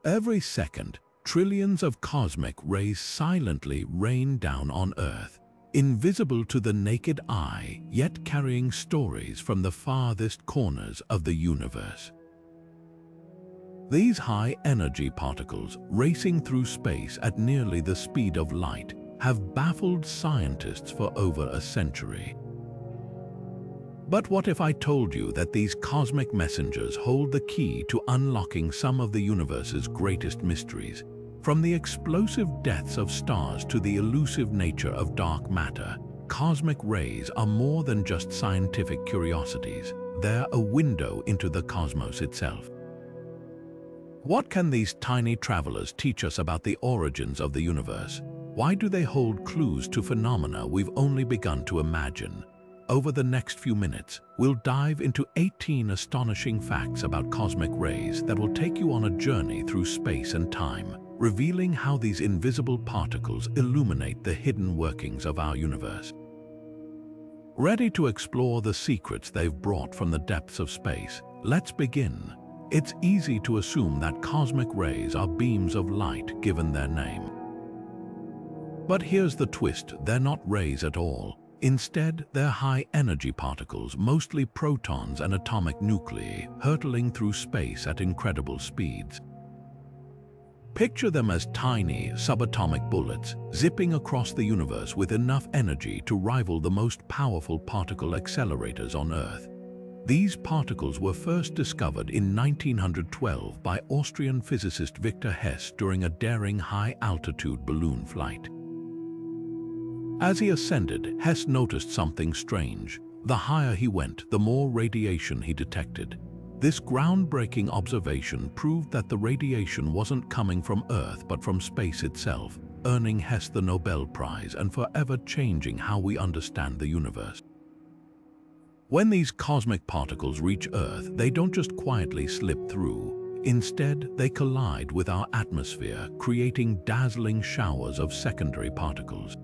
Every second, trillions of cosmic rays silently rain down on Earth, invisible to the naked eye, yet carrying stories from the farthest corners of the universe. These high-energy particles, racing through space at nearly the speed of light, have baffled scientists for over a century. But what if I told you that these cosmic messengers hold the key to unlocking some of the universe's greatest mysteries? From the explosive deaths of stars to the elusive nature of dark matter, cosmic rays are more than just scientific curiosities. They're a window into the cosmos itself. What can these tiny travelers teach us about the origins of the universe? Why do they hold clues to phenomena we've only begun to imagine? Over the next few minutes, we'll dive into 18 astonishing facts about cosmic rays that will take you on a journey through space and time, revealing how these invisible particles illuminate the hidden workings of our universe. Ready to explore the secrets they've brought from the depths of space? Let's begin. It's easy to assume that cosmic rays are beams of light given their name. But here's the twist, they're not rays at all. Instead, they're high-energy particles, mostly protons and atomic nuclei, hurtling through space at incredible speeds. Picture them as tiny, subatomic bullets, zipping across the universe with enough energy to rival the most powerful particle accelerators on Earth. These particles were first discovered in 1912 by Austrian physicist Victor Hess during a daring high-altitude balloon flight. As he ascended, Hess noticed something strange. The higher he went, the more radiation he detected. This groundbreaking observation proved that the radiation wasn't coming from Earth but from space itself, earning Hess the Nobel Prize and forever changing how we understand the universe. When these cosmic particles reach Earth, they don't just quietly slip through. Instead, they collide with our atmosphere, creating dazzling showers of secondary particles.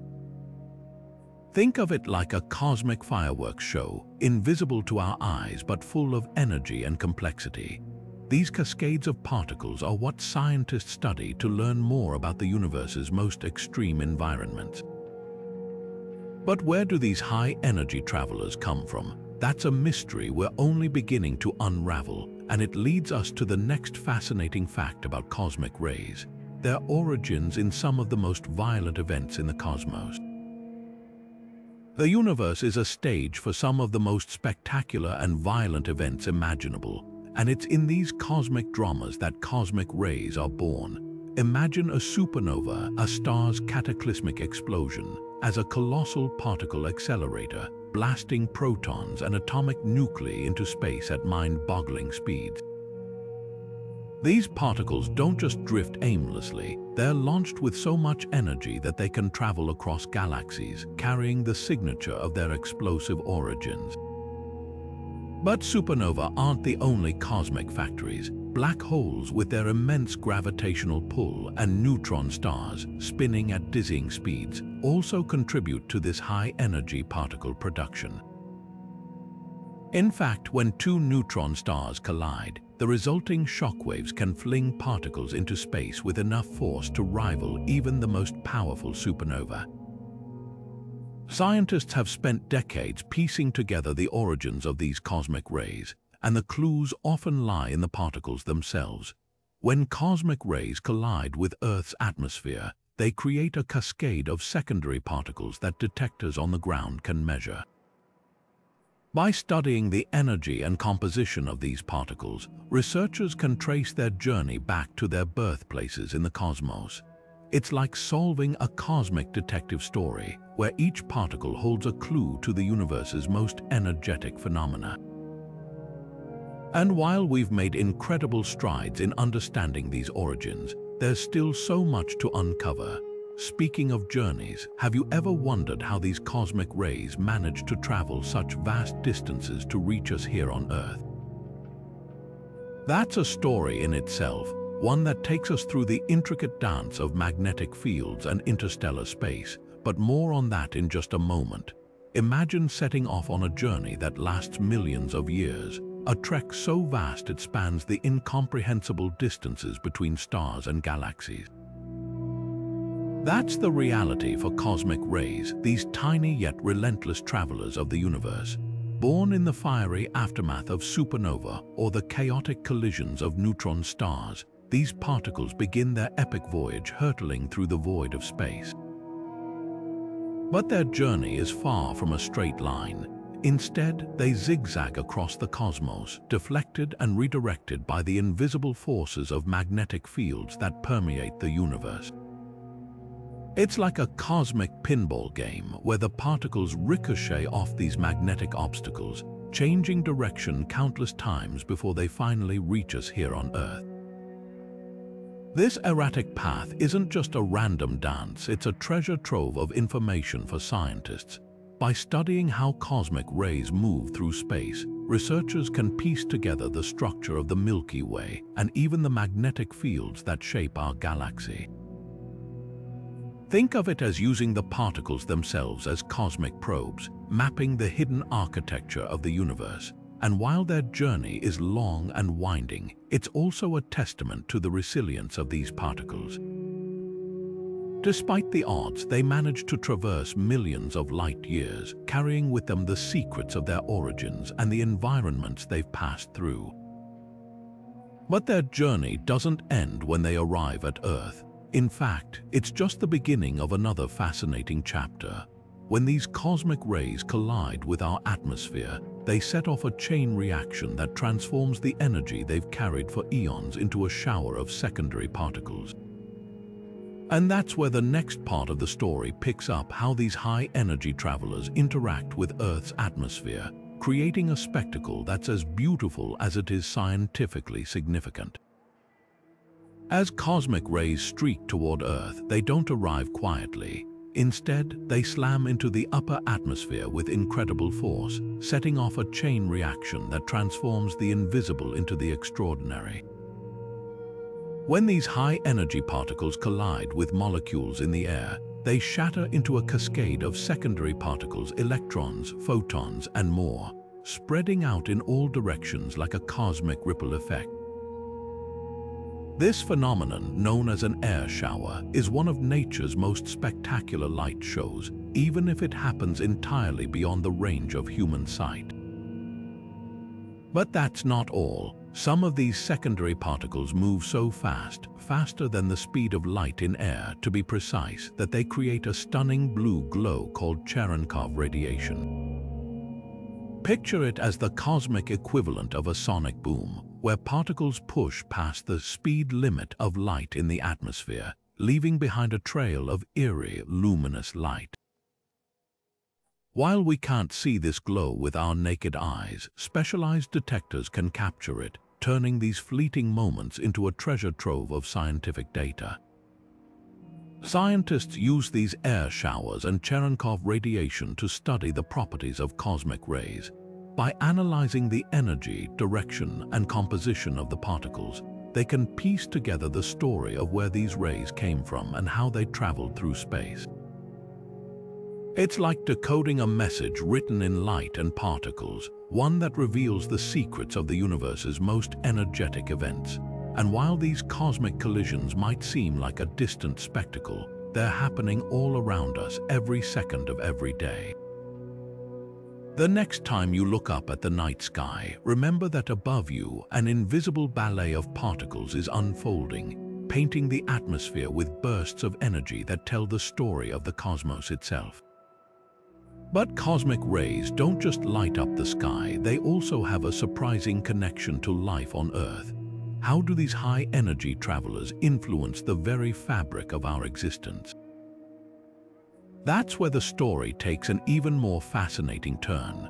Think of it like a cosmic fireworks show, invisible to our eyes but full of energy and complexity. These cascades of particles are what scientists study to learn more about the universe's most extreme environments. But where do these high-energy travelers come from? That's a mystery we're only beginning to unravel, and it leads us to the next fascinating fact about cosmic rays: their origins in some of the most violent events in the cosmos. The universe is a stage for some of the most spectacular and violent events imaginable, and it's in these cosmic dramas that cosmic rays are born. Imagine a supernova, a star's cataclysmic explosion, as a colossal particle accelerator, blasting protons and atomic nuclei into space at mind-boggling speeds. These particles don't just drift aimlessly, they're launched with so much energy that they can travel across galaxies, carrying the signature of their explosive origins. But supernovae aren't the only cosmic factories. Black holes with their immense gravitational pull and neutron stars spinning at dizzying speeds also contribute to this high-energy particle production. In fact, when two neutron stars collide, the resulting shockwaves can fling particles into space with enough force to rival even the most powerful supernova. Scientists have spent decades piecing together the origins of these cosmic rays, and the clues often lie in the particles themselves. When cosmic rays collide with Earth's atmosphere, they create a cascade of secondary particles that detectors on the ground can measure. By studying the energy and composition of these particles, researchers can trace their journey back to their birthplaces in the cosmos. It's like solving a cosmic detective story, where each particle holds a clue to the universe's most energetic phenomena. And while we've made incredible strides in understanding these origins, there's still so much to uncover. Speaking of journeys, have you ever wondered how these cosmic rays manage to travel such vast distances to reach us here on Earth? That's a story in itself, one that takes us through the intricate dance of magnetic fields and interstellar space, but more on that in just a moment. Imagine setting off on a journey that lasts millions of years, a trek so vast it spans the incomprehensible distances between stars and galaxies. That's the reality for cosmic rays, these tiny yet relentless travelers of the universe. Born in the fiery aftermath of supernova or the chaotic collisions of neutron stars, these particles begin their epic voyage hurtling through the void of space. But their journey is far from a straight line. Instead, they zigzag across the cosmos, deflected and redirected by the invisible forces of magnetic fields that permeate the universe. It's like a cosmic pinball game where the particles ricochet off these magnetic obstacles, changing direction countless times before they finally reach us here on Earth. This erratic path isn't just a random dance, it's a treasure trove of information for scientists. By studying how cosmic rays move through space, researchers can piece together the structure of the Milky Way and even the magnetic fields that shape our galaxy. Think of it as using the particles themselves as cosmic probes, mapping the hidden architecture of the universe. And while their journey is long and winding, it's also a testament to the resilience of these particles. Despite the odds, they manage to traverse millions of light years, carrying with them the secrets of their origins and the environments they've passed through. But their journey doesn't end when they arrive at Earth. In fact, it's just the beginning of another fascinating chapter. When these cosmic rays collide with our atmosphere, they set off a chain reaction that transforms the energy they've carried for eons into a shower of secondary particles. And that's where the next part of the story picks up, how these high-energy travelers interact with Earth's atmosphere, creating a spectacle that's as beautiful as it is scientifically significant. As cosmic rays streak toward Earth, they don't arrive quietly. Instead, they slam into the upper atmosphere with incredible force, setting off a chain reaction that transforms the invisible into the extraordinary. When these high-energy particles collide with molecules in the air, they shatter into a cascade of secondary particles, electrons, photons, and more, spreading out in all directions like a cosmic ripple effect. This phenomenon, known as an air shower, is one of nature's most spectacular light shows, even if it happens entirely beyond the range of human sight. But that's not all. Some of these secondary particles move so fast, faster than the speed of light in air to be precise, that they create a stunning blue glow called Cherenkov radiation. Picture it as the cosmic equivalent of a sonic boom, where particles push past the speed limit of light in the atmosphere, leaving behind a trail of eerie, luminous light. While we can't see this glow with our naked eyes, specialized detectors can capture it, turning these fleeting moments into a treasure trove of scientific data. Scientists use these air showers and Cherenkov radiation to study the properties of cosmic rays. By analyzing the energy, direction, and composition of the particles, they can piece together the story of where these rays came from and how they traveled through space. It's like decoding a message written in light and particles, one that reveals the secrets of the universe's most energetic events. And while these cosmic collisions might seem like a distant spectacle, they're happening all around us every second of every day. The next time you look up at the night sky, remember that above you, an invisible ballet of particles is unfolding, painting the atmosphere with bursts of energy that tell the story of the cosmos itself. But cosmic rays don't just light up the sky, they also have a surprising connection to life on Earth. How do these high-energy travelers influence the very fabric of our existence? That's where the story takes an even more fascinating turn.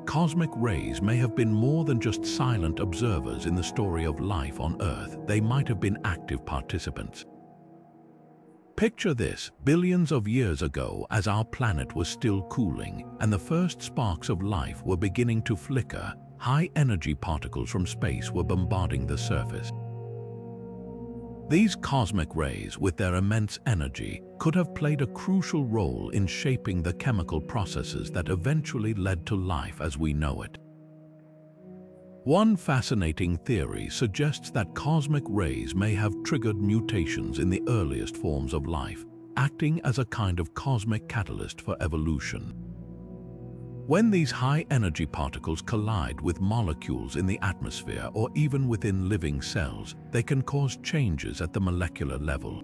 Cosmic rays may have been more than just silent observers in the story of life on Earth. They might have been active participants. Picture this, billions of years ago, as our planet was still cooling and the first sparks of life were beginning to flicker, high-energy particles from space were bombarding the surface. These cosmic rays, with their immense energy, could have played a crucial role in shaping the chemical processes that eventually led to life as we know it. One fascinating theory suggests that cosmic rays may have triggered mutations in the earliest forms of life, acting as a kind of cosmic catalyst for evolution. When these high-energy particles collide with molecules in the atmosphere or even within living cells, they can cause changes at the molecular level.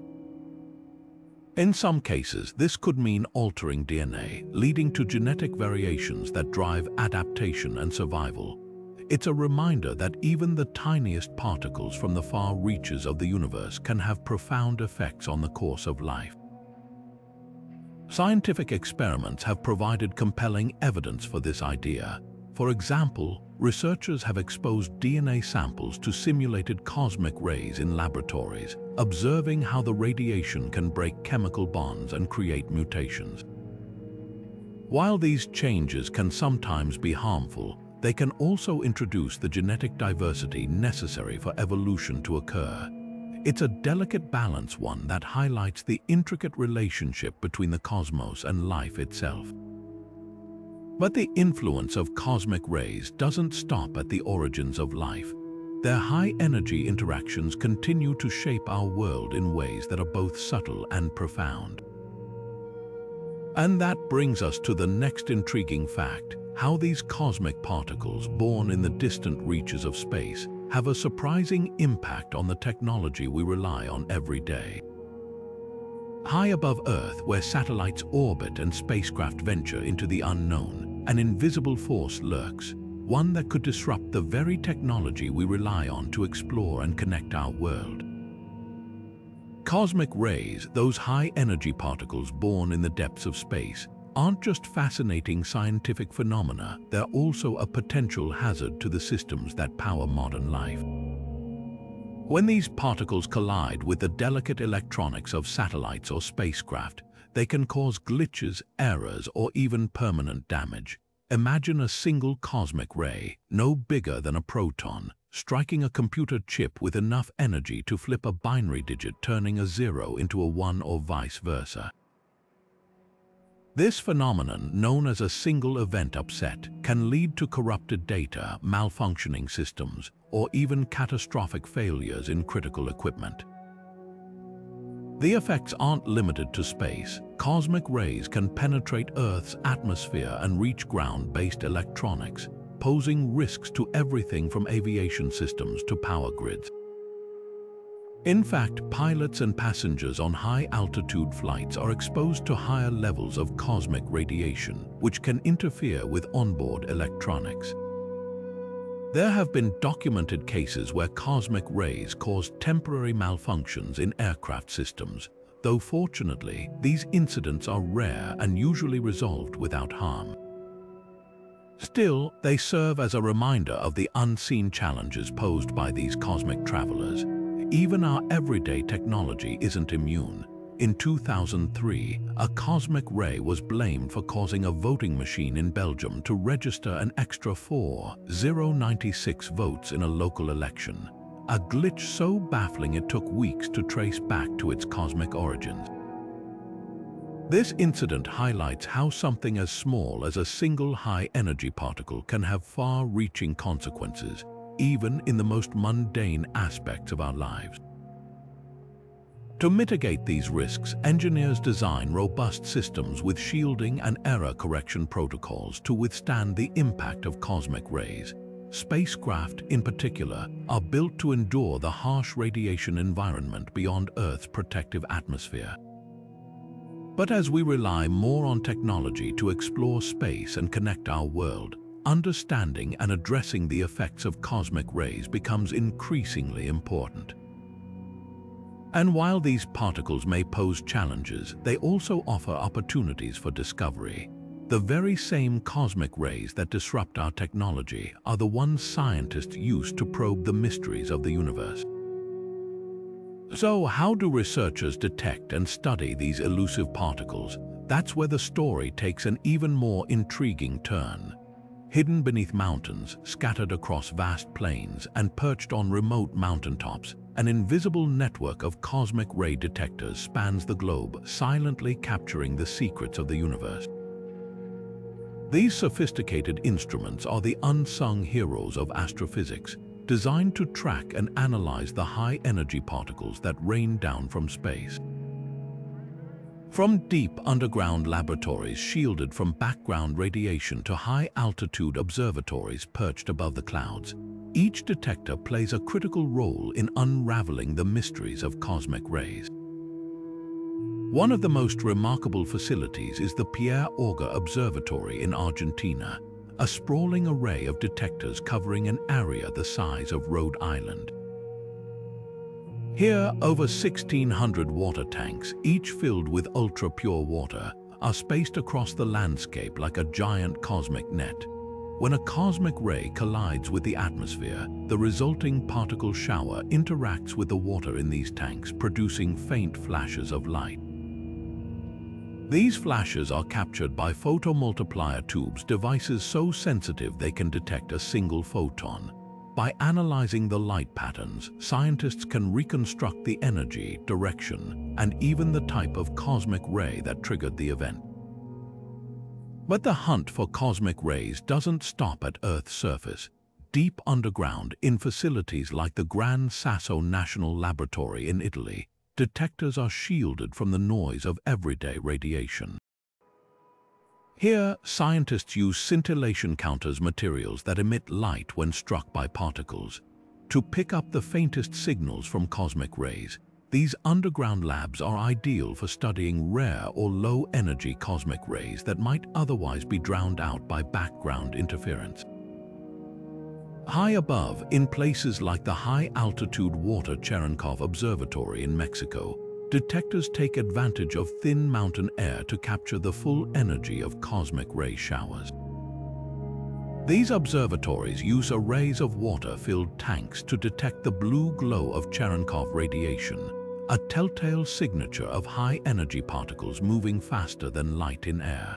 In some cases, this could mean altering DNA, leading to genetic variations that drive adaptation and survival. It's a reminder that even the tiniest particles from the far reaches of the universe can have profound effects on the course of life. Scientific experiments have provided compelling evidence for this idea. For example, researchers have exposed DNA samples to simulated cosmic rays in laboratories, observing how the radiation can break chemical bonds and create mutations. While these changes can sometimes be harmful, they can also introduce the genetic diversity necessary for evolution to occur. It's a delicate balance, one that highlights the intricate relationship between the cosmos and life itself. But the influence of cosmic rays doesn't stop at the origins of life. Their high-energy interactions continue to shape our world in ways that are both subtle and profound. And that brings us to the next intriguing fact: how these cosmic particles, born in the distant reaches of space, have a surprising impact on the technology we rely on every day. High above Earth, where satellites orbit and spacecraft venture into the unknown, an invisible force lurks, one that could disrupt the very technology we rely on to explore and connect our world. Cosmic rays, those high-energy particles born in the depths of space, aren't just fascinating scientific phenomena, they're also a potential hazard to the systems that power modern life. When these particles collide with the delicate electronics of satellites or spacecraft, they can cause glitches, errors, or even permanent damage. Imagine a single cosmic ray, no bigger than a proton, striking a computer chip with enough energy to flip a binary digit, turning a 0 into a 1 or vice versa. This phenomenon, known as a single event upset, can lead to corrupted data, malfunctioning systems, or even catastrophic failures in critical equipment. The effects aren't limited to space. Cosmic rays can penetrate Earth's atmosphere and reach ground-based electronics, posing risks to everything from aviation systems to power grids. In fact, pilots and passengers on high-altitude flights are exposed to higher levels of cosmic radiation, which can interfere with onboard electronics. There have been documented cases where cosmic rays caused temporary malfunctions in aircraft systems, though fortunately, these incidents are rare and usually resolved without harm. Still, they serve as a reminder of the unseen challenges posed by these cosmic travelers. Even our everyday technology isn't immune. In 2003, a cosmic ray was blamed for causing a voting machine in Belgium to register an extra 4,096 votes in a local election. A glitch so baffling it took weeks to trace back to its cosmic origins. This incident highlights how something as small as a single high-energy particle can have far-reaching consequences, even in the most mundane aspects of our lives. To mitigate these risks, engineers design robust systems with shielding and error correction protocols to withstand the impact of cosmic rays. Spacecraft, in particular, are built to endure the harsh radiation environment beyond Earth's protective atmosphere. But as we rely more on technology to explore space and connect our world, understanding and addressing the effects of cosmic rays becomes increasingly important. And while these particles may pose challenges, they also offer opportunities for discovery. The very same cosmic rays that disrupt our technology are the ones scientists use to probe the mysteries of the universe. So, how do researchers detect and study these elusive particles? That's where the story takes an even more intriguing turn. Hidden beneath mountains, scattered across vast plains, and perched on remote mountaintops, an invisible network of cosmic ray detectors spans the globe, silently capturing the secrets of the universe. These sophisticated instruments are the unsung heroes of astrophysics, designed to track and analyze the high-energy particles that rain down from space. From deep underground laboratories shielded from background radiation to high-altitude observatories perched above the clouds, each detector plays a critical role in unraveling the mysteries of cosmic rays. One of the most remarkable facilities is the Pierre Auger Observatory in Argentina, a sprawling array of detectors covering an area the size of Rhode Island. Here, over 1,600 water tanks, each filled with ultra-pure water, are spaced across the landscape like a giant cosmic net. When a cosmic ray collides with the atmosphere, the resulting particle shower interacts with the water in these tanks, producing faint flashes of light. These flashes are captured by photomultiplier tubes, devices so sensitive they can detect a single photon. By analyzing the light patterns, scientists can reconstruct the energy, direction, and even the type of cosmic ray that triggered the event. But the hunt for cosmic rays doesn't stop at Earth's surface. Deep underground, in facilities like the Gran Sasso National Laboratory in Italy, detectors are shielded from the noise of everyday radiation. Here, scientists use scintillation counters, materials that emit light when struck by particles, to pick up the faintest signals from cosmic rays. These underground labs are ideal for studying rare or low-energy cosmic rays that might otherwise be drowned out by background interference. High above, in places like the high-altitude water Cherenkov Observatory in Mexico, detectors take advantage of thin mountain air to capture the full energy of cosmic ray showers. These observatories use arrays of water-filled tanks to detect the blue glow of Cherenkov radiation, a telltale signature of high-energy particles moving faster than light in air.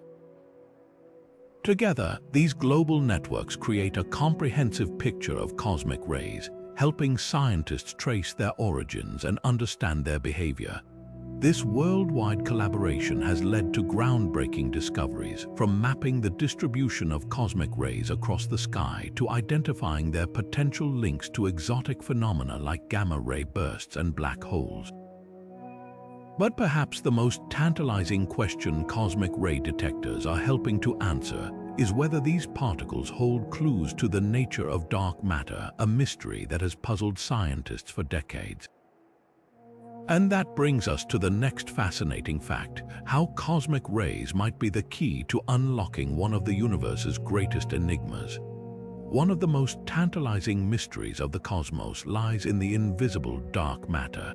Together, these global networks create a comprehensive picture of cosmic rays, helping scientists trace their origins and understand their behavior. This worldwide collaboration has led to groundbreaking discoveries, from mapping the distribution of cosmic rays across the sky to identifying their potential links to exotic phenomena like gamma-ray bursts and black holes. But perhaps the most tantalizing question cosmic ray detectors are helping to answer is whether these particles hold clues to the nature of dark matter, a mystery that has puzzled scientists for decades. And that brings us to the next fascinating fact: how cosmic rays might be the key to unlocking one of the universe's greatest enigmas. One of the most tantalizing mysteries of the cosmos lies in the invisible dark matter.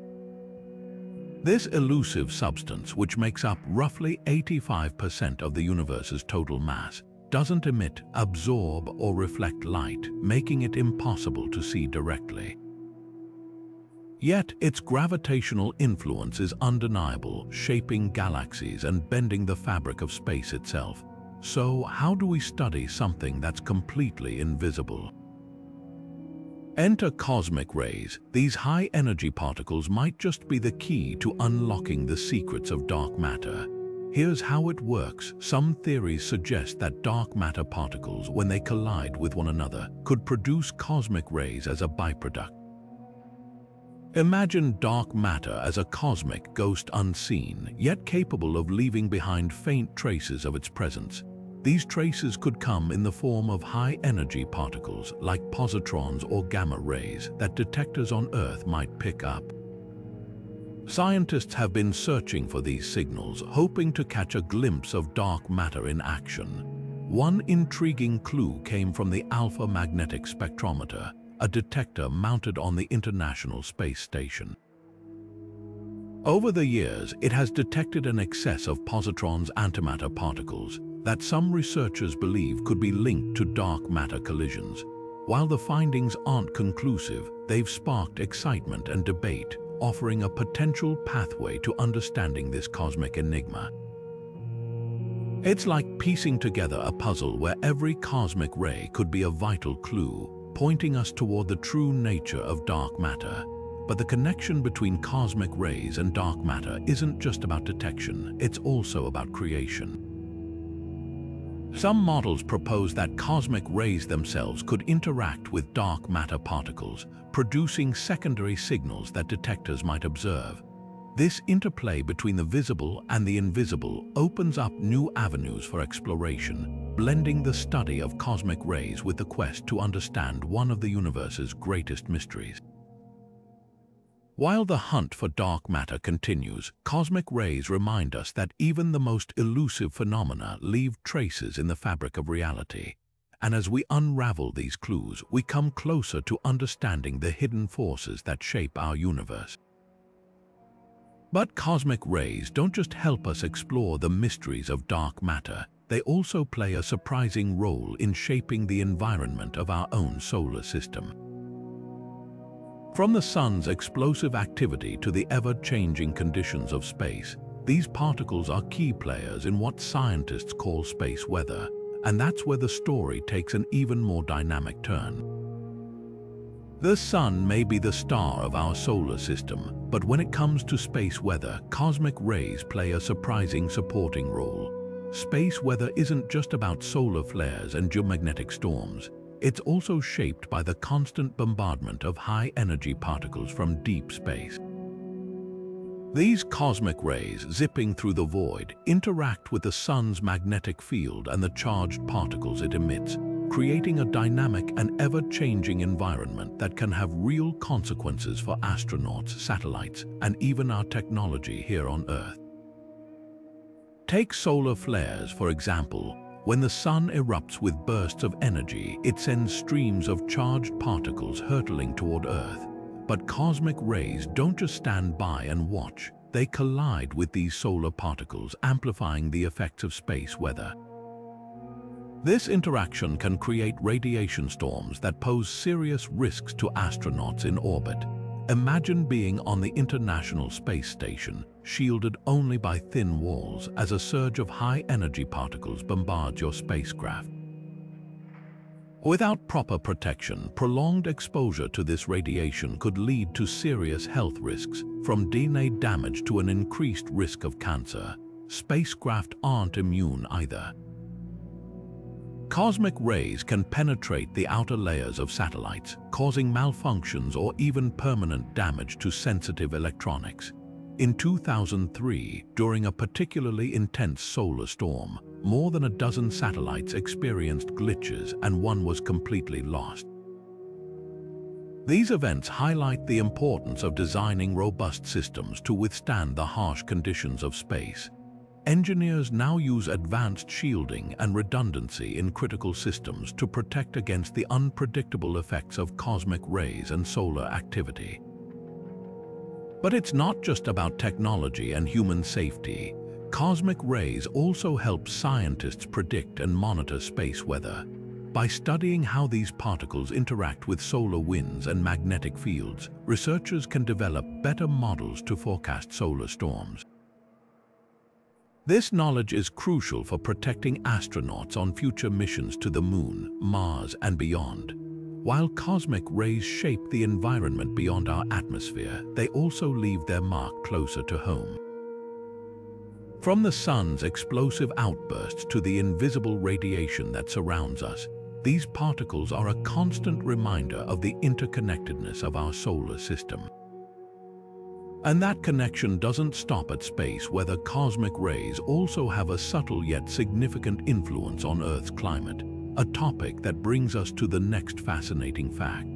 This elusive substance, which makes up roughly 85% of the universe's total mass, doesn't emit, absorb, or reflect light, making it impossible to see directly. Yet, its gravitational influence is undeniable, shaping galaxies and bending the fabric of space itself. So, how do we study something that's completely invisible? Enter cosmic rays. These high-energy particles might just be the key to unlocking the secrets of dark matter. Here's how it works. Some theories suggest that dark matter particles, when they collide with one another, could produce cosmic rays as a byproduct. Imagine dark matter as a cosmic ghost, unseen, yet capable of leaving behind faint traces of its presence. These traces could come in the form of high-energy particles like positrons or gamma rays that detectors on Earth might pick up. Scientists have been searching for these signals, hoping to catch a glimpse of dark matter in action. One intriguing clue came from the Alpha Magnetic Spectrometer, a detector mounted on the International Space Station. Over the years, it has detected an excess of positrons, antimatter particles, that some researchers believe could be linked to dark matter collisions. While the findings aren't conclusive, they've sparked excitement and debate, offering a potential pathway to understanding this cosmic enigma. It's like piecing together a puzzle where every cosmic ray could be a vital clue, pointing us toward the true nature of dark matter. But the connection between cosmic rays and dark matter isn't just about detection, it's also about creation. Some models propose that cosmic rays themselves could interact with dark matter particles, producing secondary signals that detectors might observe. This interplay between the visible and the invisible opens up new avenues for exploration, blending the study of cosmic rays with the quest to understand one of the universe's greatest mysteries. While the hunt for dark matter continues, cosmic rays remind us that even the most elusive phenomena leave traces in the fabric of reality. And as we unravel these clues, we come closer to understanding the hidden forces that shape our universe. But cosmic rays don't just help us explore the mysteries of dark matter, they also play a surprising role in shaping the environment of our own solar system. From the sun's explosive activity to the ever-changing conditions of space, these particles are key players in what scientists call space weather, and that's where the story takes an even more dynamic turn. The sun may be the star of our solar system, but when it comes to space weather, cosmic rays play a surprising supporting role. Space weather isn't just about solar flares and geomagnetic storms. It's also shaped by the constant bombardment of high-energy particles from deep space. These cosmic rays, zipping through the void, interact with the sun's magnetic field and the charged particles it emits, creating a dynamic and ever-changing environment that can have real consequences for astronauts, satellites, and even our technology here on Earth. Take solar flares, for example. When the sun erupts with bursts of energy, it sends streams of charged particles hurtling toward Earth. But cosmic rays don't just stand by and watch. They collide with these solar particles, amplifying the effects of space weather. This interaction can create radiation storms that pose serious risks to astronauts in orbit. Imagine being on the International Space Station, shielded only by thin walls, as a surge of high-energy particles bombards your spacecraft. Without proper protection, prolonged exposure to this radiation could lead to serious health risks, from DNA damage to an increased risk of cancer. Spacecraft aren't immune either. Cosmic rays can penetrate the outer layers of satellites, causing malfunctions or even permanent damage to sensitive electronics. In 2003, during a particularly intense solar storm, more than a dozen satellites experienced glitches and one was completely lost. These events highlight the importance of designing robust systems to withstand the harsh conditions of space. Engineers now use advanced shielding and redundancy in critical systems to protect against the unpredictable effects of cosmic rays and solar activity. But it's not just about technology and human safety. Cosmic rays also help scientists predict and monitor space weather. By studying how these particles interact with solar winds and magnetic fields, researchers can develop better models to forecast solar storms. This knowledge is crucial for protecting astronauts on future missions to the Moon, Mars, and beyond. While cosmic rays shape the environment beyond our atmosphere, they also leave their mark closer to home. From the sun's explosive outbursts to the invisible radiation that surrounds us, these particles are a constant reminder of the interconnectedness of our solar system. And that connection doesn't stop at space, where the cosmic rays also have a subtle yet significant influence on Earth's climate, a topic that brings us to the next fascinating fact.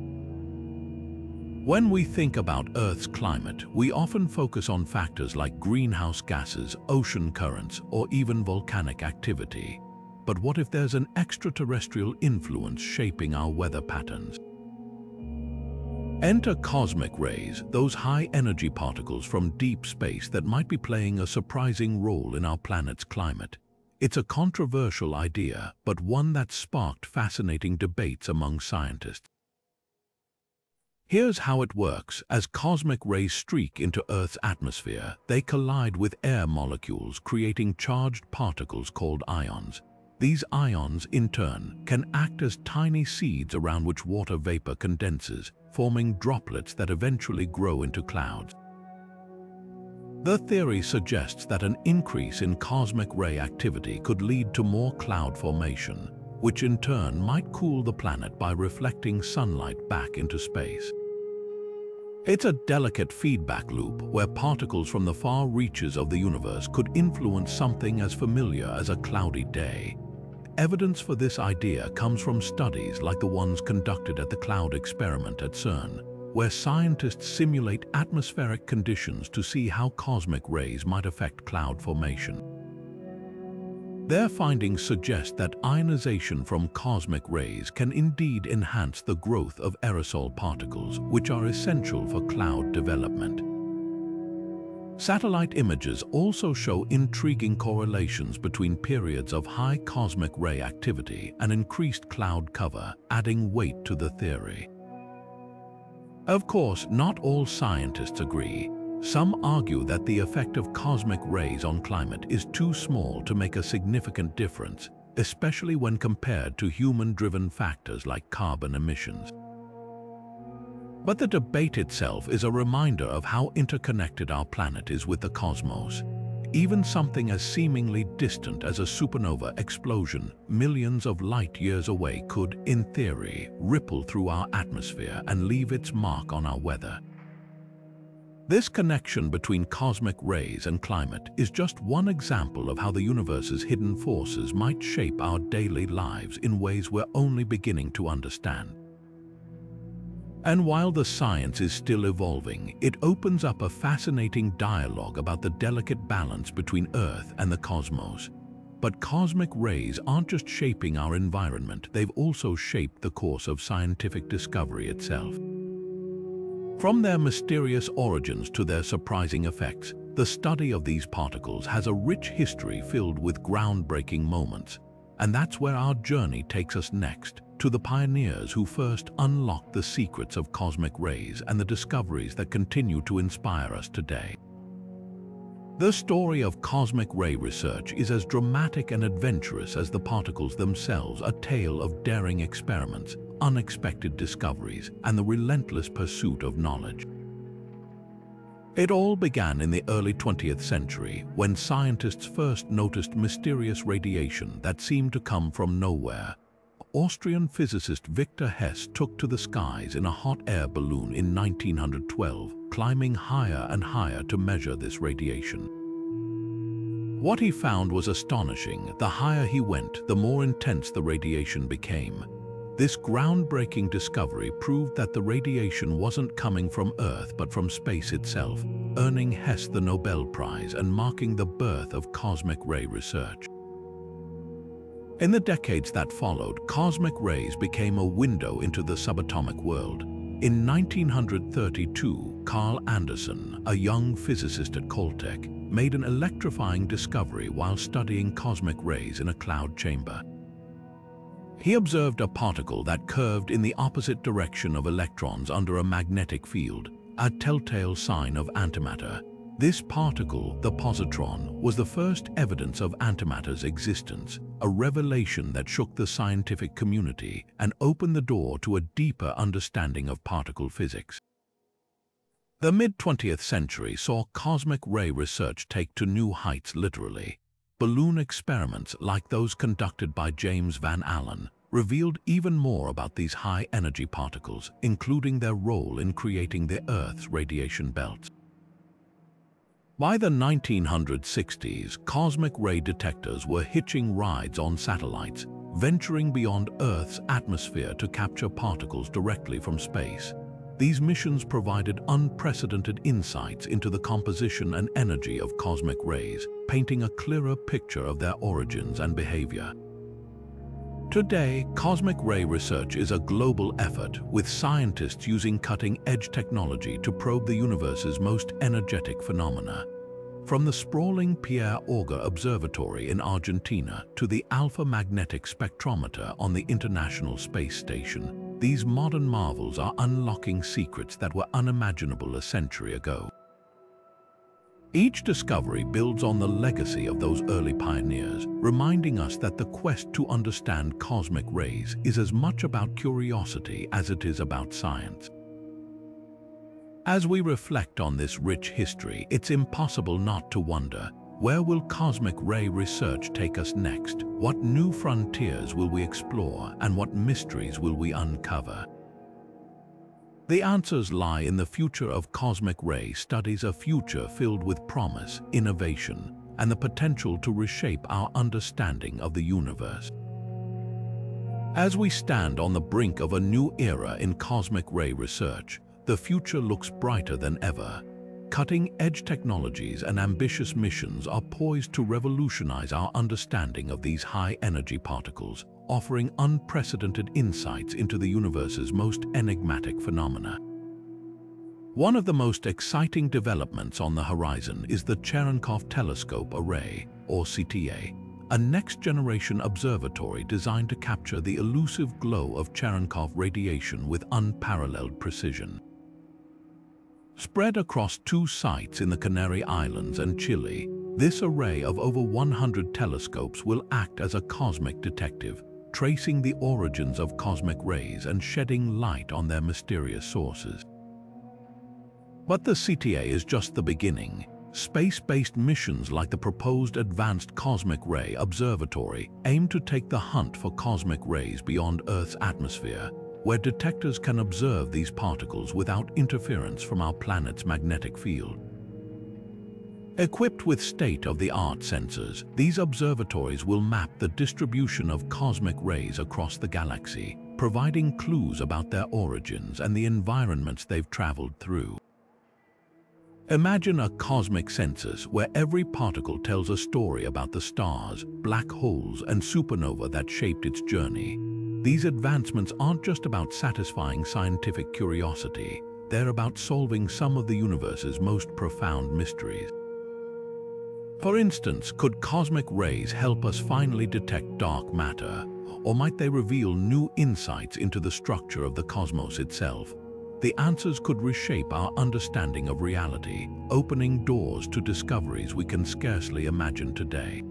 When we think about Earth's climate, we often focus on factors like greenhouse gases, ocean currents, or even volcanic activity. But what if there's an extraterrestrial influence shaping our weather patterns? Enter cosmic rays, those high-energy particles from deep space that might be playing a surprising role in our planet's climate. It's a controversial idea, but one that sparked fascinating debates among scientists. Here's how it works. As cosmic rays streak into Earth's atmosphere, they collide with air molecules, creating charged particles called ions. These ions, in turn, can act as tiny seeds around which water vapor condenses, forming droplets that eventually grow into clouds. The theory suggests that an increase in cosmic ray activity could lead to more cloud formation, which in turn might cool the planet by reflecting sunlight back into space. It's a delicate feedback loop where particles from the far reaches of the universe could influence something as familiar as a cloudy day. Evidence for this idea comes from studies like the ones conducted at the Cloud Experiment at CERN, where scientists simulate atmospheric conditions to see how cosmic rays might affect cloud formation. Their findings suggest that ionization from cosmic rays can indeed enhance the growth of aerosol particles, which are essential for cloud development. Satellite images also show intriguing correlations between periods of high cosmic ray activity and increased cloud cover, adding weight to the theory. Of course, not all scientists agree. Some argue that the effect of cosmic rays on climate is too small to make a significant difference, especially when compared to human-driven factors like carbon emissions. But the debate itself is a reminder of how interconnected our planet is with the cosmos. Even something as seemingly distant as a supernova explosion millions of light years away could, in theory, ripple through our atmosphere and leave its mark on our weather. This connection between cosmic rays and climate is just one example of how the universe's hidden forces might shape our daily lives in ways we're only beginning to understand. And while the science is still evolving, it opens up a fascinating dialogue about the delicate balance between Earth and the cosmos. But cosmic rays aren't just shaping our environment, they've also shaped the course of scientific discovery itself. From their mysterious origins to their surprising effects, the study of these particles has a rich history filled with groundbreaking moments. And that's where our journey takes us next, to the pioneers who first unlocked the secrets of cosmic rays and the discoveries that continue to inspire us today. The story of cosmic ray research is as dramatic and adventurous as the particles themselves, a tale of daring experiments, unexpected discoveries, and the relentless pursuit of knowledge. It all began in the early 20th century when scientists first noticed mysterious radiation that seemed to come from nowhere. Austrian physicist Victor Hess took to the skies in a hot air balloon in 1912, climbing higher and higher to measure this radiation. What he found was astonishing. The higher he went, the more intense the radiation became. This groundbreaking discovery proved that the radiation wasn't coming from Earth but from space itself, earning Hess the Nobel Prize and marking the birth of cosmic ray research. In the decades that followed, cosmic rays became a window into the subatomic world. In 1932, Carl Anderson, a young physicist at Caltech, made an electrifying discovery while studying cosmic rays in a cloud chamber. He observed a particle that curved in the opposite direction of electrons under a magnetic field, a telltale sign of antimatter. This particle, the positron, was the first evidence of antimatter's existence, a revelation that shook the scientific community and opened the door to a deeper understanding of particle physics. The mid-20th century saw cosmic ray research take to new heights literally. Balloon experiments like those conducted by James Van Allen revealed even more about these high-energy particles, including their role in creating the Earth's radiation belts. By the 1960s, cosmic ray detectors were hitching rides on satellites, venturing beyond Earth's atmosphere to capture particles directly from space. These missions provided unprecedented insights into the composition and energy of cosmic rays, painting a clearer picture of their origins and behavior. Today, cosmic ray research is a global effort, with scientists using cutting-edge technology to probe the universe's most energetic phenomena. From the sprawling Pierre Auger Observatory in Argentina to the Alpha Magnetic Spectrometer on the International Space Station, these modern marvels are unlocking secrets that were unimaginable a century ago. Each discovery builds on the legacy of those early pioneers, reminding us that the quest to understand cosmic rays is as much about curiosity as it is about science. As we reflect on this rich history, it's impossible not to wonder, where will cosmic ray research take us next? What new frontiers will we explore, and what mysteries will we uncover? The answers lie in the future of cosmic ray studies, a future filled with promise, innovation, and the potential to reshape our understanding of the universe. As we stand on the brink of a new era in cosmic ray research, the future looks brighter than ever. Cutting-edge technologies and ambitious missions are poised to revolutionize our understanding of these high-energy particles, offering unprecedented insights into the universe's most enigmatic phenomena. One of the most exciting developments on the horizon is the Cherenkov Telescope Array, or CTA, a next-generation observatory designed to capture the elusive glow of Cherenkov radiation with unparalleled precision. Spread across 2 sites in the Canary Islands and Chile, this array of over 100 telescopes will act as a cosmic detective, tracing the origins of cosmic rays and shedding light on their mysterious sources. But the CTA is just the beginning. Space-based missions like the proposed Advanced Cosmic Ray Observatory aim to take the hunt for cosmic rays beyond Earth's atmosphere, where detectors can observe these particles without interference from our planet's magnetic field. Equipped with state-of-the-art sensors, these observatories will map the distribution of cosmic rays across the galaxy, providing clues about their origins and the environments they've traveled through. Imagine a cosmic census where every particle tells a story about the stars, black holes, and supernova that shaped its journey. These advancements aren't just about satisfying scientific curiosity, they're about solving some of the universe's most profound mysteries. For instance, could cosmic rays help us finally detect dark matter, or might they reveal new insights into the structure of the cosmos itself? The answers could reshape our understanding of reality, opening doors to discoveries we can scarcely imagine today.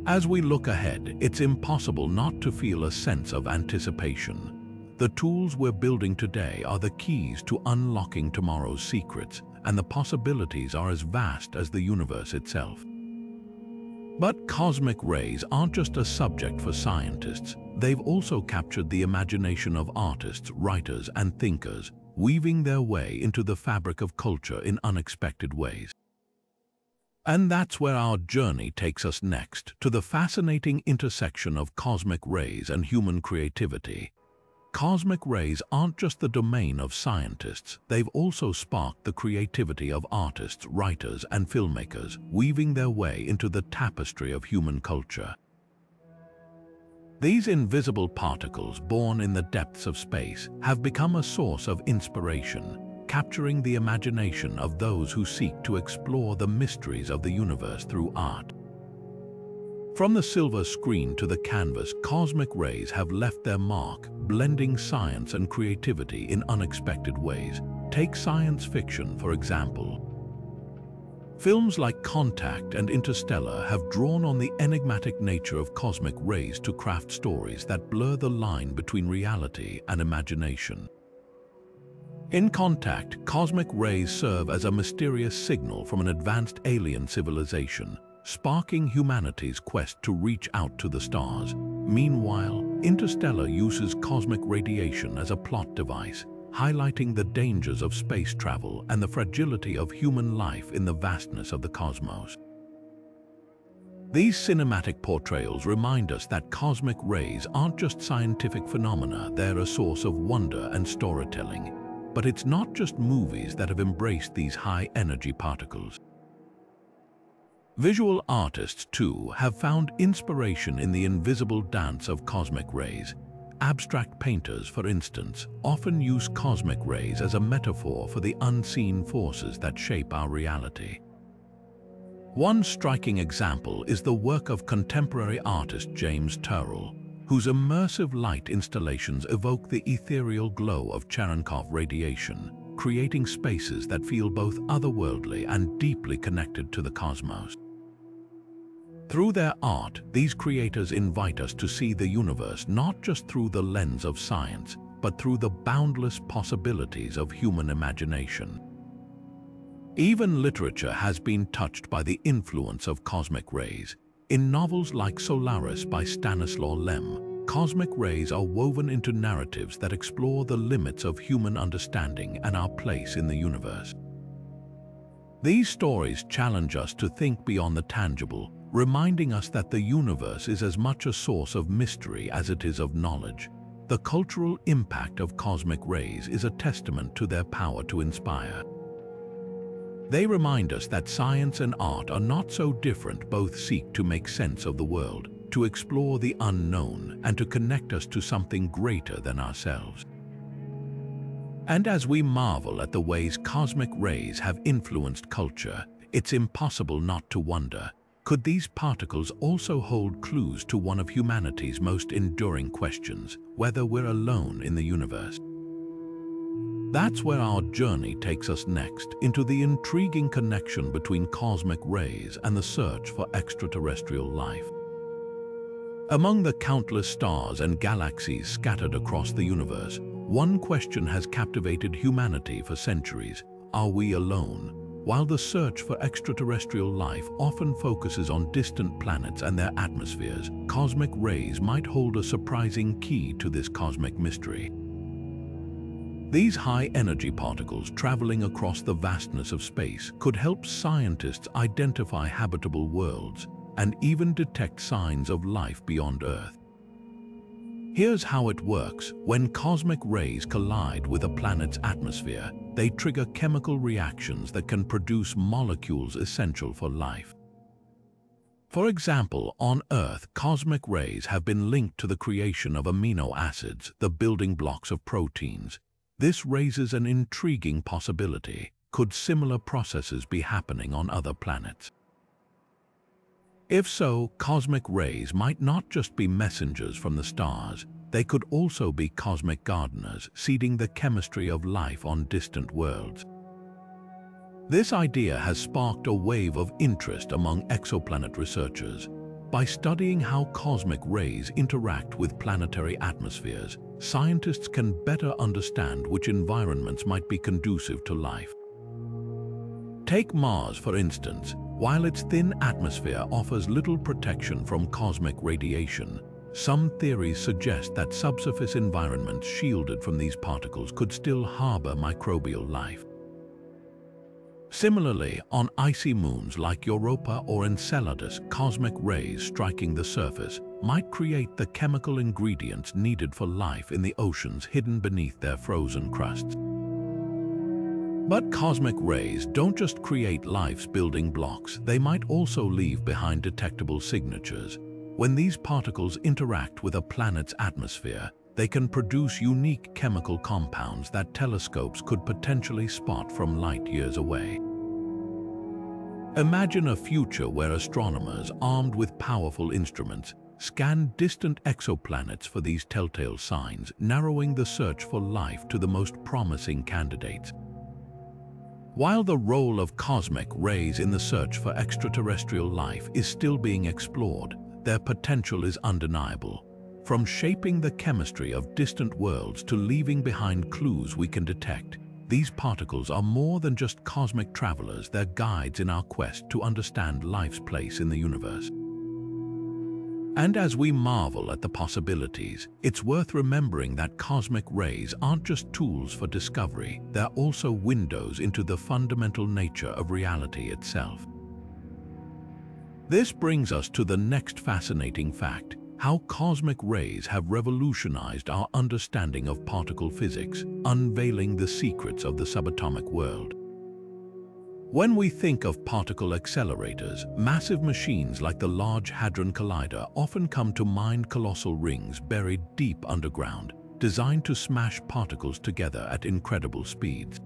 As we look ahead, it's impossible not to feel a sense of anticipation. The tools we're building today are the keys to unlocking tomorrow's secrets, and the possibilities are as vast as the universe itself. But cosmic rays aren't just a subject for scientists. They've also captured the imagination of artists, writers, and thinkers, weaving their way into the fabric of culture in unexpected ways. And that's where our journey takes us next, to the fascinating intersection of cosmic rays and human creativity. Cosmic rays aren't just the domain of scientists, they've also sparked the creativity of artists, writers, and filmmakers, weaving their way into the tapestry of human culture. These invisible particles, born in the depths of space, have become a source of inspiration, capturing the imagination of those who seek to explore the mysteries of the universe through art. From the silver screen to the canvas, cosmic rays have left their mark, blending science and creativity in unexpected ways. Take science fiction, for example. Films like Contact and Interstellar have drawn on the enigmatic nature of cosmic rays to craft stories that blur the line between reality and imagination. In Contact, cosmic rays serve as a mysterious signal from an advanced alien civilization, sparking humanity's quest to reach out to the stars. Meanwhile, Interstellar uses cosmic radiation as a plot device, highlighting the dangers of space travel and the fragility of human life in the vastness of the cosmos. These cinematic portrayals remind us that cosmic rays aren't just scientific phenomena, they're a source of wonder and storytelling. But it's not just movies that have embraced these high-energy particles. Visual artists, too, have found inspiration in the invisible dance of cosmic rays. Abstract painters, for instance, often use cosmic rays as a metaphor for the unseen forces that shape our reality. One striking example is the work of contemporary artist James Turrell, whose immersive light installations evoke the ethereal glow of Cherenkov radiation, creating spaces that feel both otherworldly and deeply connected to the cosmos. Through their art, these creators invite us to see the universe not just through the lens of science, but through the boundless possibilities of human imagination. Even literature has been touched by the influence of cosmic rays. In novels like Solaris by Stanislaw Lem, cosmic rays are woven into narratives that explore the limits of human understanding and our place in the universe. These stories challenge us to think beyond the tangible, reminding us that the universe is as much a source of mystery as it is of knowledge. The cultural impact of cosmic rays is a testament to their power to inspire. They remind us that science and art are not so different, both seek to make sense of the world, to explore the unknown, and to connect us to something greater than ourselves. And as we marvel at the ways cosmic rays have influenced culture, it's impossible not to wonder, could these particles also hold clues to one of humanity's most enduring questions, whether we're alone in the universe? That's where our journey takes us next, into the intriguing connection between cosmic rays and the search for extraterrestrial life. Among the countless stars and galaxies scattered across the universe, one question has captivated humanity for centuries: are we alone? While the search for extraterrestrial life often focuses on distant planets and their atmospheres, cosmic rays might hold a surprising key to this cosmic mystery. These high-energy particles traveling across the vastness of space could help scientists identify habitable worlds and even detect signs of life beyond Earth. Here's how it works. When cosmic rays collide with a planet's atmosphere, they trigger chemical reactions that can produce molecules essential for life. For example, on Earth, cosmic rays have been linked to the creation of amino acids, the building blocks of proteins. This raises an intriguing possibility. Could similar processes be happening on other planets? If so, cosmic rays might not just be messengers from the stars, they could also be cosmic gardeners, seeding the chemistry of life on distant worlds. This idea has sparked a wave of interest among exoplanet researchers. By studying how cosmic rays interact with planetary atmospheres, scientists can better understand which environments might be conducive to life. Take Mars, for instance. While its thin atmosphere offers little protection from cosmic radiation, some theories suggest that subsurface environments shielded from these particles could still harbor microbial life. Similarly, on icy moons like Europa or Enceladus, cosmic rays striking the surface might create the chemical ingredients needed for life in the oceans hidden beneath their frozen crusts. But cosmic rays don't just create life's building blocks, they might also leave behind detectable signatures. When these particles interact with a planet's atmosphere, they can produce unique chemical compounds that telescopes could potentially spot from light years away. Imagine a future where astronomers, armed with powerful instruments, scan distant exoplanets for these telltale signs, narrowing the search for life to the most promising candidates. While the role of cosmic rays in the search for extraterrestrial life is still being explored, their potential is undeniable. From shaping the chemistry of distant worlds to leaving behind clues we can detect, these particles are more than just cosmic travelers, they're guides in our quest to understand life's place in the universe. And as we marvel at the possibilities, it's worth remembering that cosmic rays aren't just tools for discovery, they're also windows into the fundamental nature of reality itself. This brings us to the next fascinating fact: how cosmic rays have revolutionized our understanding of particle physics, unveiling the secrets of the subatomic world. When we think of particle accelerators, massive machines like the Large Hadron Collider often come to mind: colossal rings buried deep underground, designed to smash particles together at incredible speeds.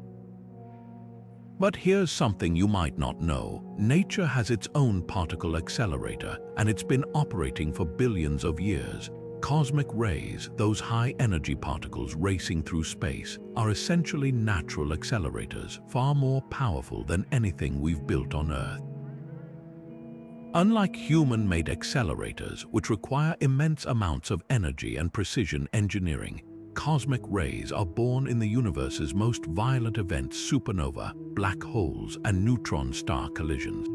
But here's something you might not know. Nature has its own particle accelerator, and it's been operating for billions of years. Cosmic rays, those high-energy particles racing through space, are essentially natural accelerators, far more powerful than anything we've built on Earth. Unlike human-made accelerators, which require immense amounts of energy and precision engineering, cosmic rays are born in the universe's most violent events: supernova, black holes, and neutron star collisions.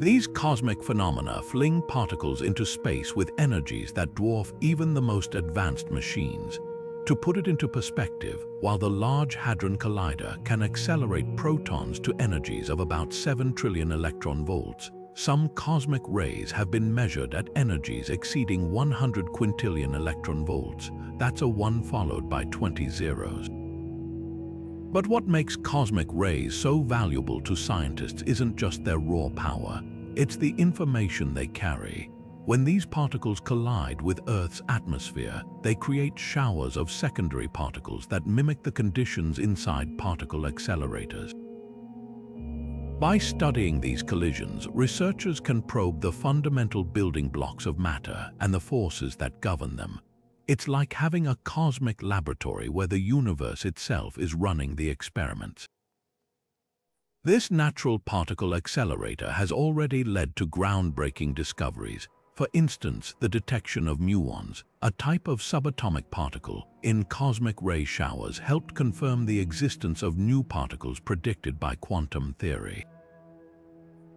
These cosmic phenomena fling particles into space with energies that dwarf even the most advanced machines. To put it into perspective, while the Large Hadron Collider can accelerate protons to energies of about 7 trillion electron volts, some cosmic rays have been measured at energies exceeding 100 quintillion electron volts. That's a 1 followed by 20 zeros. But what makes cosmic rays so valuable to scientists isn't just their raw power, it's the information they carry. When these particles collide with Earth's atmosphere, they create showers of secondary particles that mimic the conditions inside particle accelerators. By studying these collisions, researchers can probe the fundamental building blocks of matter and the forces that govern them. It's like having a cosmic laboratory where the universe itself is running the experiments. This natural particle accelerator has already led to groundbreaking discoveries. For instance, the detection of muons, a type of subatomic particle, in cosmic ray showers helped confirm the existence of new particles predicted by quantum theory.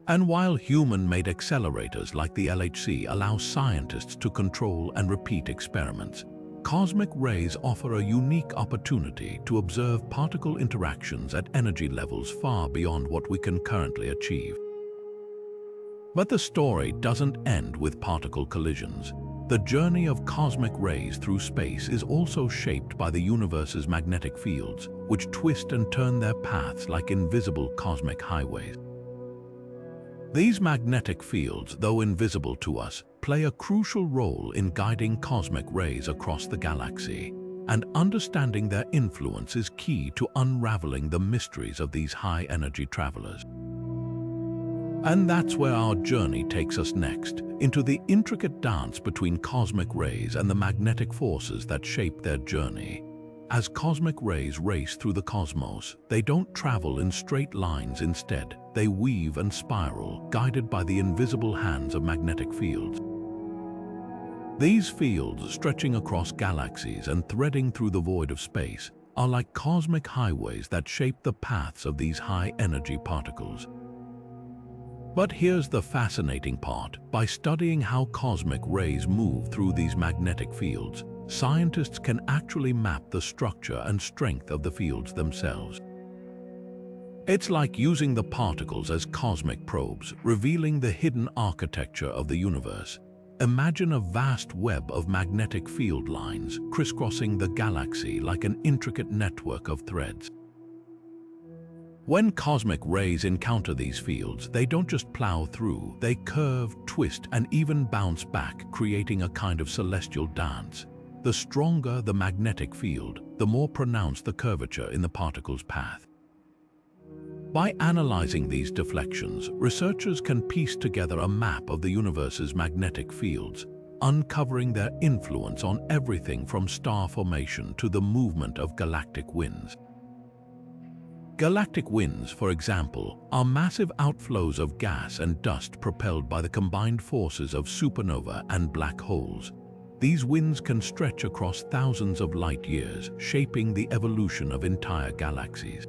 And while human-made accelerators like the LHC allow scientists to control and repeat experiments, cosmic rays offer a unique opportunity to observe particle interactions at energy levels far beyond what we can currently achieve. But the story doesn't end with particle collisions. The journey of cosmic rays through space is also shaped by the universe's magnetic fields, which twist and turn their paths like invisible cosmic highways. These magnetic fields, though invisible to us, play a crucial role in guiding cosmic rays across the galaxy, and understanding their influence is key to unraveling the mysteries of these high-energy travelers. And that's where our journey takes us next, into the intricate dance between cosmic rays and the magnetic forces that shape their journey. As cosmic rays race through the cosmos, they don't travel in straight lines. Instead, they weave and spiral, guided by the invisible hands of magnetic fields. These fields, stretching across galaxies and threading through the void of space, are like cosmic highways that shape the paths of these high-energy particles. But here's the fascinating part. By studying how cosmic rays move through these magnetic fields, scientists can actually map the structure and strength of the fields themselves. It's like using the particles as cosmic probes, revealing the hidden architecture of the universe. Imagine a vast web of magnetic field lines crisscrossing the galaxy like an intricate network of threads. When cosmic rays encounter these fields, they don't just plow through, they curve, twist, and even bounce back, creating a kind of celestial dance. The stronger the magnetic field, the more pronounced the curvature in the particle's path. By analyzing these deflections, researchers can piece together a map of the universe's magnetic fields, uncovering their influence on everything from star formation to the movement of galactic winds. Galactic winds, for example, are massive outflows of gas and dust propelled by the combined forces of supernova and black holes. These winds can stretch across thousands of light years, shaping the evolution of entire galaxies.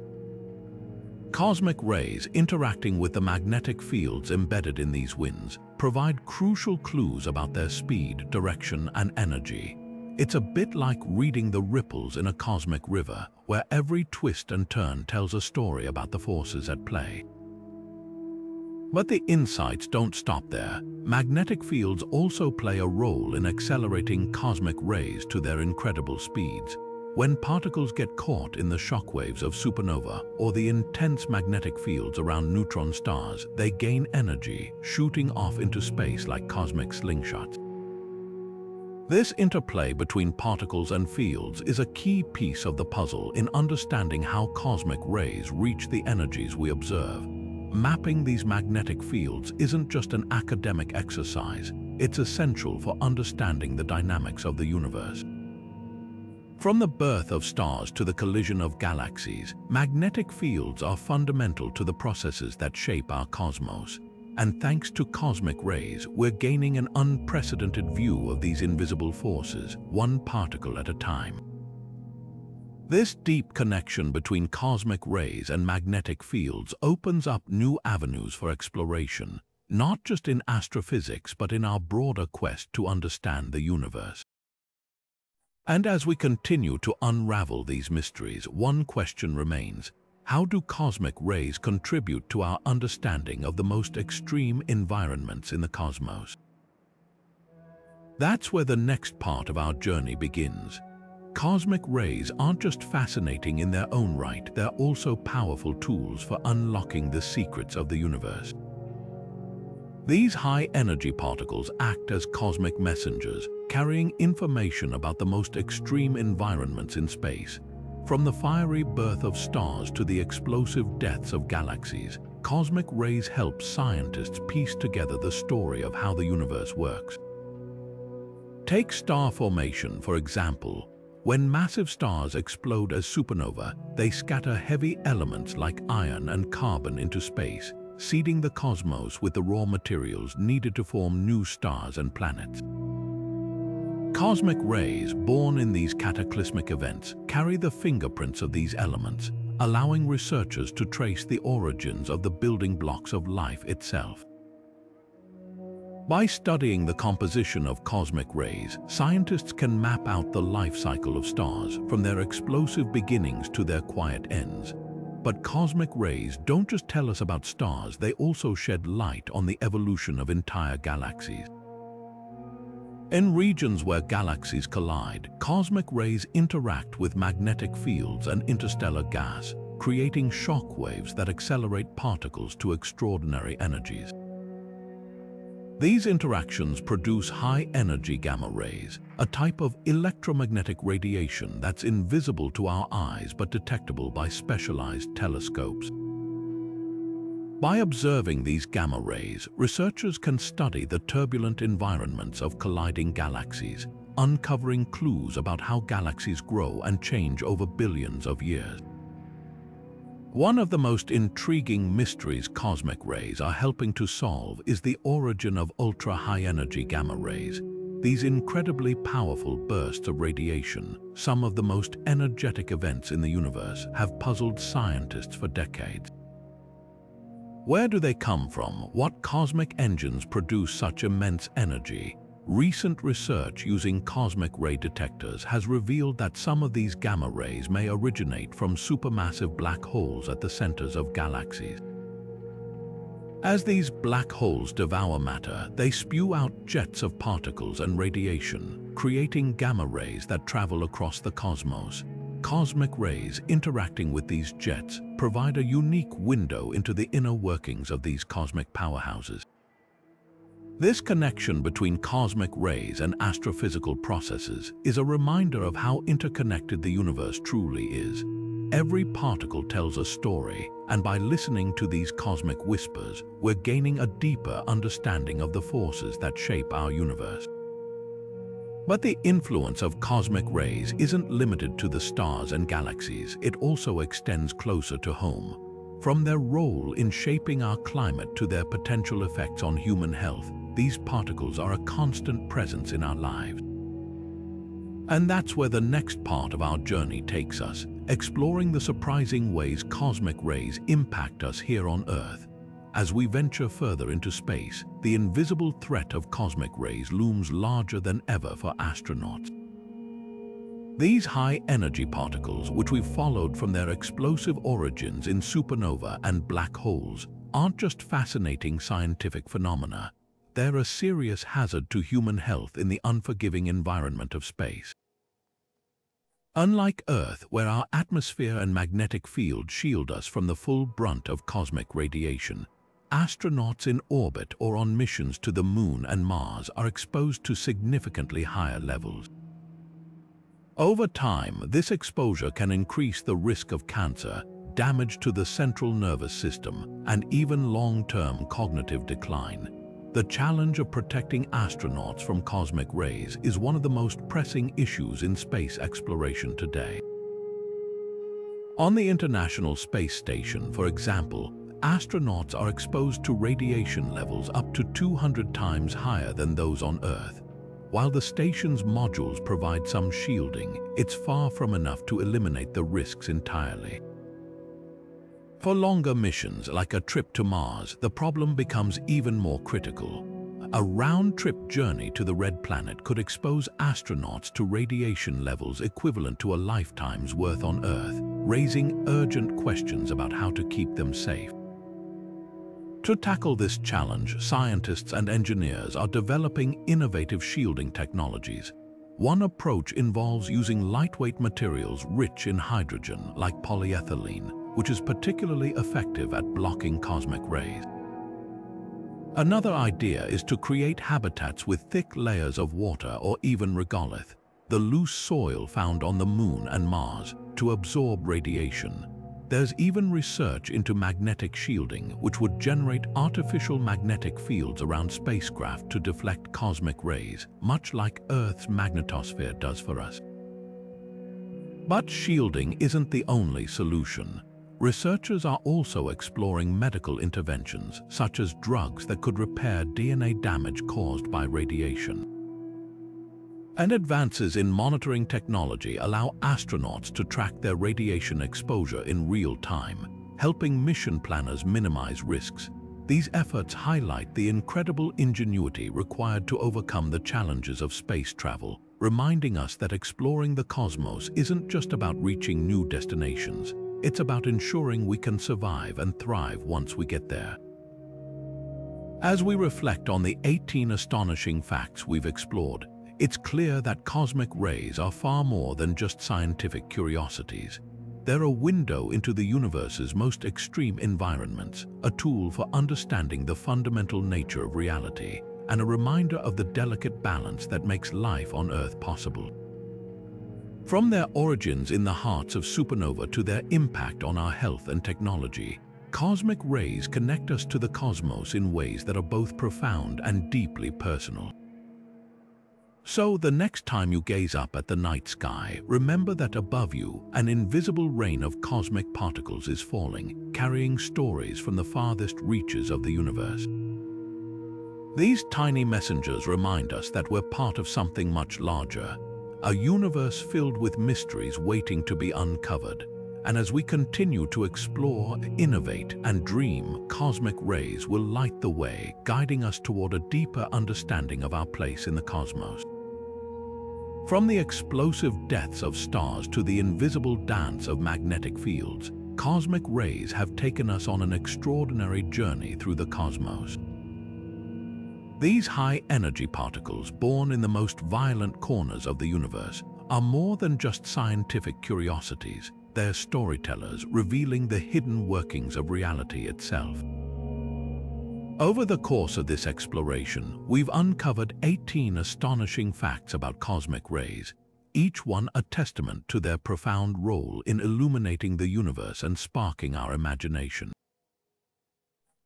Cosmic rays interacting with the magnetic fields embedded in these winds provide crucial clues about their speed, direction, and energy. It's a bit like reading the ripples in a cosmic river, where every twist and turn tells a story about the forces at play. But the insights don't stop there. Magnetic fields also play a role in accelerating cosmic rays to their incredible speeds. When particles get caught in the shockwaves of supernova or the intense magnetic fields around neutron stars, they gain energy, shooting off into space like cosmic slingshots. This interplay between particles and fields is a key piece of the puzzle in understanding how cosmic rays reach the energies we observe. Mapping these magnetic fields isn't just an academic exercise, it's essential for understanding the dynamics of the universe. From the birth of stars to the collision of galaxies, magnetic fields are fundamental to the processes that shape our cosmos. And thanks to cosmic rays, we're gaining an unprecedented view of these invisible forces, one particle at a time. This deep connection between cosmic rays and magnetic fields opens up new avenues for exploration, not just in astrophysics but in our broader quest to understand the universe. And as we continue to unravel these mysteries, one question remains: how do cosmic rays contribute to our understanding of the most extreme environments in the cosmos? That's where the next part of our journey begins. Cosmic rays aren't just fascinating in their own right, they're also powerful tools for unlocking the secrets of the universe. These high-energy particles act as cosmic messengers, carrying information about the most extreme environments in space. From the fiery birth of stars to the explosive deaths of galaxies, cosmic rays help scientists piece together the story of how the universe works. Take star formation, for example. When massive stars explode as supernovae, they scatter heavy elements like iron and carbon into space, seeding the cosmos with the raw materials needed to form new stars and planets. Cosmic rays, born in these cataclysmic events, carry the fingerprints of these elements, allowing researchers to trace the origins of the building blocks of life itself. By studying the composition of cosmic rays, scientists can map out the life cycle of stars, from their explosive beginnings to their quiet ends. But cosmic rays don't just tell us about stars, they also shed light on the evolution of entire galaxies. In regions where galaxies collide, cosmic rays interact with magnetic fields and interstellar gas, creating shock waves that accelerate particles to extraordinary energies. These interactions produce high-energy gamma rays, a type of electromagnetic radiation that's invisible to our eyes but detectable by specialized telescopes. By observing these gamma rays, researchers can study the turbulent environments of colliding galaxies, uncovering clues about how galaxies grow and change over billions of years. One of the most intriguing mysteries cosmic rays are helping to solve is the origin of ultra-high-energy gamma rays. These incredibly powerful bursts of radiation, some of the most energetic events in the universe, have puzzled scientists for decades. Where do they come from? What cosmic engines produce such immense energy? Recent research using cosmic ray detectors has revealed that some of these gamma rays may originate from supermassive black holes at the centers of galaxies. As these black holes devour matter, they spew out jets of particles and radiation, creating gamma rays that travel across the cosmos. Cosmic rays interacting with these jets provide a unique window into the inner workings of these cosmic powerhouses. This connection between cosmic rays and astrophysical processes is a reminder of how interconnected the universe truly is. Every particle tells a story, and by listening to these cosmic whispers, we're gaining a deeper understanding of the forces that shape our universe. But the influence of cosmic rays isn't limited to the stars and galaxies, it also extends closer to home. From their role in shaping our climate to their potential effects on human health, these particles are a constant presence in our lives. And that's where the next part of our journey takes us, exploring the surprising ways cosmic rays impact us here on Earth. As we venture further into space, the invisible threat of cosmic rays looms larger than ever for astronauts. These high-energy particles, which we've followed from their explosive origins in supernovae and black holes, aren't just fascinating scientific phenomena. They're a serious hazard to human health in the unforgiving environment of space. Unlike Earth, where our atmosphere and magnetic field shield us from the full brunt of cosmic radiation, astronauts in orbit or on missions to the Moon and Mars are exposed to significantly higher levels. Over time, this exposure can increase the risk of cancer, damage to the central nervous system, and even long-term cognitive decline. The challenge of protecting astronauts from cosmic rays is one of the most pressing issues in space exploration today. On the International Space Station, for example, astronauts are exposed to radiation levels up to 200 times higher than those on Earth. While the station's modules provide some shielding, it's far from enough to eliminate the risks entirely. For longer missions, like a trip to Mars, the problem becomes even more critical. A round-trip journey to the Red Planet could expose astronauts to radiation levels equivalent to a lifetime's worth on Earth, raising urgent questions about how to keep them safe. To tackle this challenge, scientists and engineers are developing innovative shielding technologies. One approach involves using lightweight materials rich in hydrogen, like polyethylene, which is particularly effective at blocking cosmic rays. Another idea is to create habitats with thick layers of water or even regolith, the loose soil found on the Moon and Mars, to absorb radiation. There's even research into magnetic shielding, which would generate artificial magnetic fields around spacecraft to deflect cosmic rays, much like Earth's magnetosphere does for us. But shielding isn't the only solution. Researchers are also exploring medical interventions, such as drugs that could repair DNA damage caused by radiation. And advances in monitoring technology allow astronauts to track their radiation exposure in real time, helping mission planners minimize risks. These efforts highlight the incredible ingenuity required to overcome the challenges of space travel, reminding us that exploring the cosmos isn't just about reaching new destinations. It's about ensuring we can survive and thrive once we get there. As we reflect on the 18 astonishing facts we've explored, it's clear that cosmic rays are far more than just scientific curiosities. They're a window into the universe's most extreme environments, a tool for understanding the fundamental nature of reality, and a reminder of the delicate balance that makes life on Earth possible. From their origins in the hearts of supernovae to their impact on our health and technology, cosmic rays connect us to the cosmos in ways that are both profound and deeply personal. So, the next time you gaze up at the night sky, remember that above you, an invisible rain of cosmic particles is falling, carrying stories from the farthest reaches of the universe. These tiny messengers remind us that we're part of something much larger, a universe filled with mysteries waiting to be uncovered. And as we continue to explore, innovate, and dream, cosmic rays will light the way, guiding us toward a deeper understanding of our place in the cosmos. From the explosive deaths of stars to the invisible dance of magnetic fields, cosmic rays have taken us on an extraordinary journey through the cosmos. These high-energy particles, born in the most violent corners of the universe, are more than just scientific curiosities. They're storytellers revealing the hidden workings of reality itself. Over the course of this exploration, we've uncovered 18 astonishing facts about cosmic rays, each one a testament to their profound role in illuminating the universe and sparking our imagination.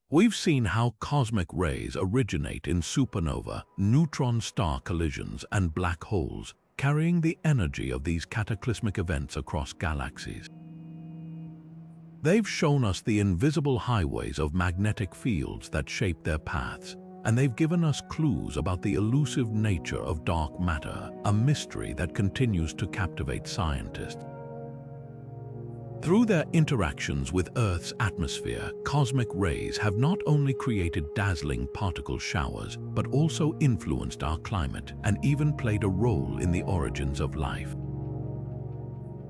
We've seen how cosmic rays originate in supernova, neutron star collisions, and black holes, carrying the energy of these cataclysmic events across galaxies. They've shown us the invisible highways of magnetic fields that shape their paths, and they've given us clues about the elusive nature of dark matter, a mystery that continues to captivate scientists. Through their interactions with Earth's atmosphere, cosmic rays have not only created dazzling particle showers, but also influenced our climate and even played a role in the origins of life.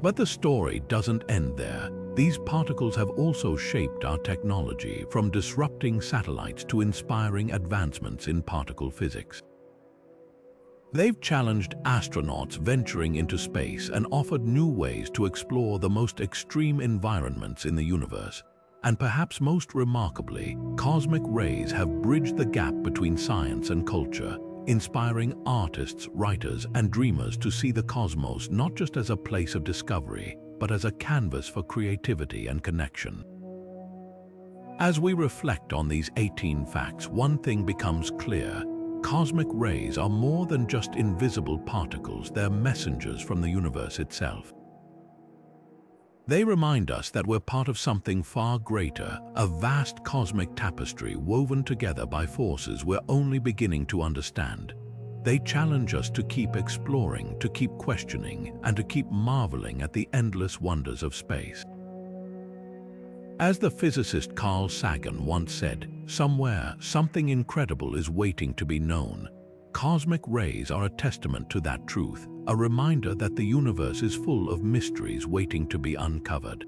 But the story doesn't end there. These particles have also shaped our technology, from disrupting satellites to inspiring advancements in particle physics. They've challenged astronauts venturing into space and offered new ways to explore the most extreme environments in the universe. And perhaps most remarkably, cosmic rays have bridged the gap between science and culture, inspiring artists, writers, and dreamers to see the cosmos not just as a place of discovery, but as a canvas for creativity and connection. As we reflect on these 18 facts, one thing becomes clear. Cosmic rays are more than just invisible particles, they're messengers from the universe itself. They remind us that we're part of something far greater, a vast cosmic tapestry woven together by forces we're only beginning to understand. They challenge us to keep exploring, to keep questioning, and to keep marveling at the endless wonders of space. As the physicist Carl Sagan once said, somewhere, something incredible is waiting to be known. Cosmic rays are a testament to that truth, a reminder that the universe is full of mysteries waiting to be uncovered.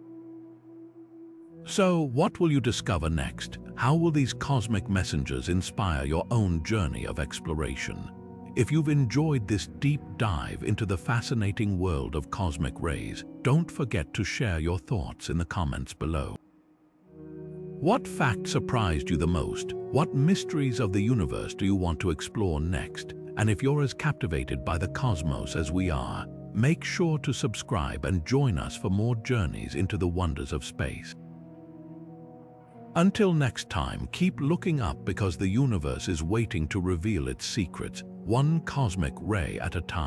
So, what will you discover next? How will these cosmic messengers inspire your own journey of exploration? If you've enjoyed this deep dive into the fascinating world of cosmic rays, don't forget to share your thoughts in the comments below. What fact surprised you the most? What mysteries of the universe do you want to explore next? And if you're as captivated by the cosmos as we are, make sure to subscribe and join us for more journeys into the wonders of space. Until next time, keep looking up because the universe is waiting to reveal its secrets, one cosmic ray at a time.